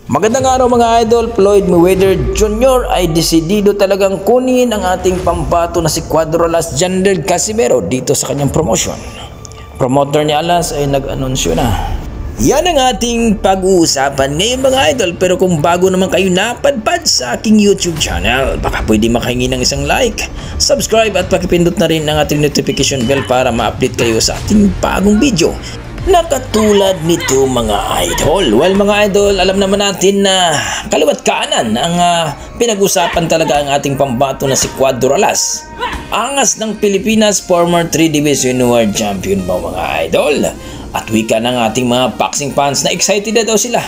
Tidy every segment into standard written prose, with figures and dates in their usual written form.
Magandang araw mga idol. Floyd Mayweather Jr. ay desidido talagang kunin ang ating pambato na si Cuadro-Las Jandel Casimero dito sa kanyang promotion. Promoter ni Alas ay nag-anunsyo na. Yan ang ating pag-uusapan ngayon mga idol, pero kung bago naman kayo napadpad sa aking YouTube channel, baka pwede makahingi ng isang like, subscribe at pakipindot na rin ang ating notification bell para ma-update kayo sa ating bagong video na katulad nito mga idol. Well mga idol, alam naman natin na kaliwat kanan ang pinag-usapan talaga ang ating pambato na si Cuadro-Las. Angas ng Pilipinas, former 3 Division World Champion mga idol. At wika ng ating mga boxing fans na excited na daw sila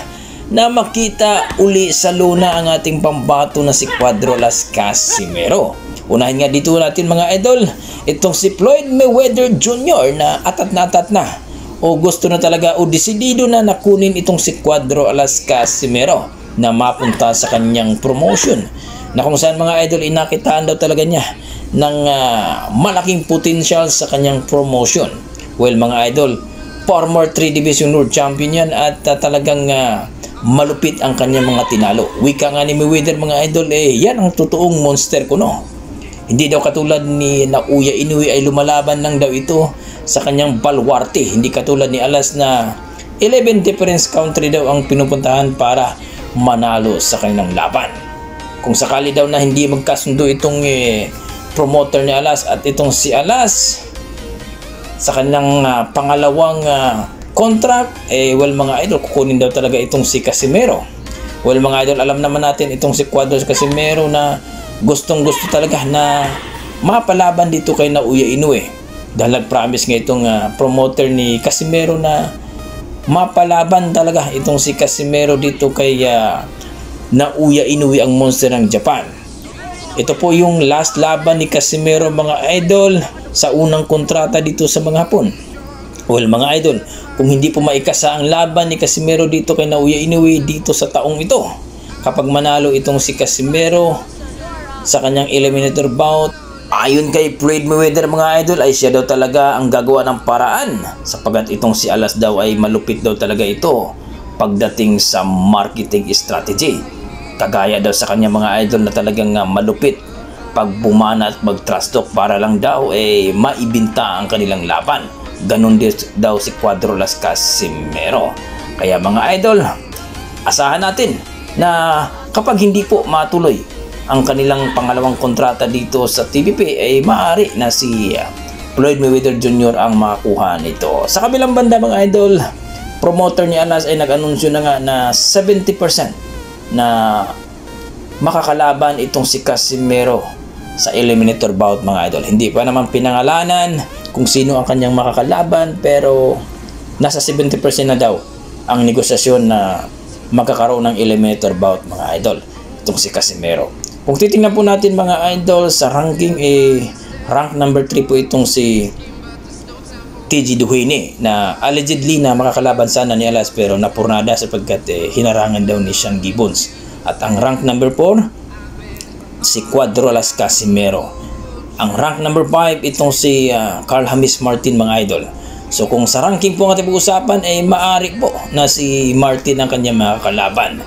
na makita uli sa luna ang ating pambato na si Cuadro-Las Casimero. Unahin nga dito natin mga idol, itong si Floyd Mayweather Jr. na atat na o gusto na talaga o desidido na nakunin itong si Cuadro-Las Casimero na mapunta sa kanyang promotion, na kung saan mga idol inakitaan daw talaga niya ng malaking potential sa kanyang promotion. Well mga idol, former 3 Division World Champion yan at talagang malupit ang kanyang mga tinalo. Wika nga ni Mayweather mga idol, yan ang totoong monster ko no. Hindi daw katulad ni Naoya Inoue ay lumalaban lang daw ito sa kanyang balwarte. Hindi katulad ni Alas na 11 difference country daw ang pinupuntahan para manalo sa kanilang laban. Kung sakali daw na hindi magkasundo itong promoter ni Alas at itong si Alas sa kanilang pangalawang contract, well mga idol, kukunin daw talaga itong si Casimero. Well mga idol, alam naman natin itong si Cuadro Casimero na gustong gusto talaga na mapalaban dito kay Naoya Inoue. Dahil nag-promise nga itong promoter ni Casimero na mapalaban talaga itong si Casimero dito kay Naoya Inoue, ang monster ng Japan. Ito po yung last laban ni Casimero mga idol sa unang kontrata dito sa mga Hapon. Well mga idol, kung hindi po maikasa ang laban ni Casimero dito kay Naoya Inoue dito sa taong ito, kapag manalo itong si Casimero sa kanyang eliminator bout, ayon kay Floyd Mayweather mga idol, ay siya daw talaga ang gagawa ng paraan sapagat itong si Alas daw ay malupit daw talaga ito pagdating sa marketing strategy. Kagaya daw sa kanya mga idol na talagang malupit pag bumana at mag-trash talk para lang daw maibinta ang kanilang laban. Ganun din daw si Cuadro-Las Casimero. Kaya mga idol, asahan natin na kapag hindi po matuloy ang kanilang pangalawang kontrata dito sa TVP, ay maaari na si Floyd Mayweather Jr. ang makakuha nito. Sa kabilang banda mga idol, promoter ni Alas ay nag-anunsyo na nga na 70% na makakalaban itong si Casimero sa eliminator bout mga idol. Hindi pa naman pinangalanan kung sino ang kanyang makakalaban, pero nasa 70% na daw ang negosasyon na magkakaroon ng eliminator bout mga idol itong si Casimero. Kung titingnan po natin mga idol sa ranking, rank number 3 po itong si TG Duhine na allegedly na makakalaban sana ni Alas pero napurnada sapagkat hinarangan daw ni Sean Gibbons. At ang rank number 4 si Cuadro-Las Casimero. Ang rank number 5 itong si Carl Hamis Martin mga idol. So kung sa ranking po ang ating pag-usapan, maaari po na si Martin ang kanyang makakalaban.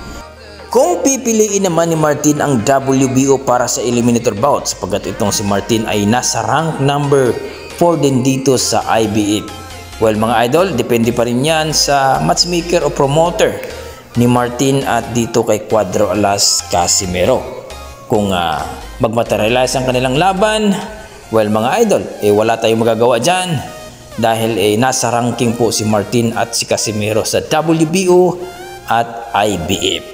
Kung pipiliin naman ni Martin ang WBO para sa eliminator bout, sapagkat itong si Martin ay nasa rank number 4 din dito sa IBF. Well mga idol, depende pa rin yan sa matchmaker o promoter ni Martin at dito kay Cuadro-Las Casimero. Kung magmaterialize ang kanilang laban, well mga idol, wala tayong magagawa dyan dahil nasa ranking po si Martin at si Casimero sa WBO at IBF.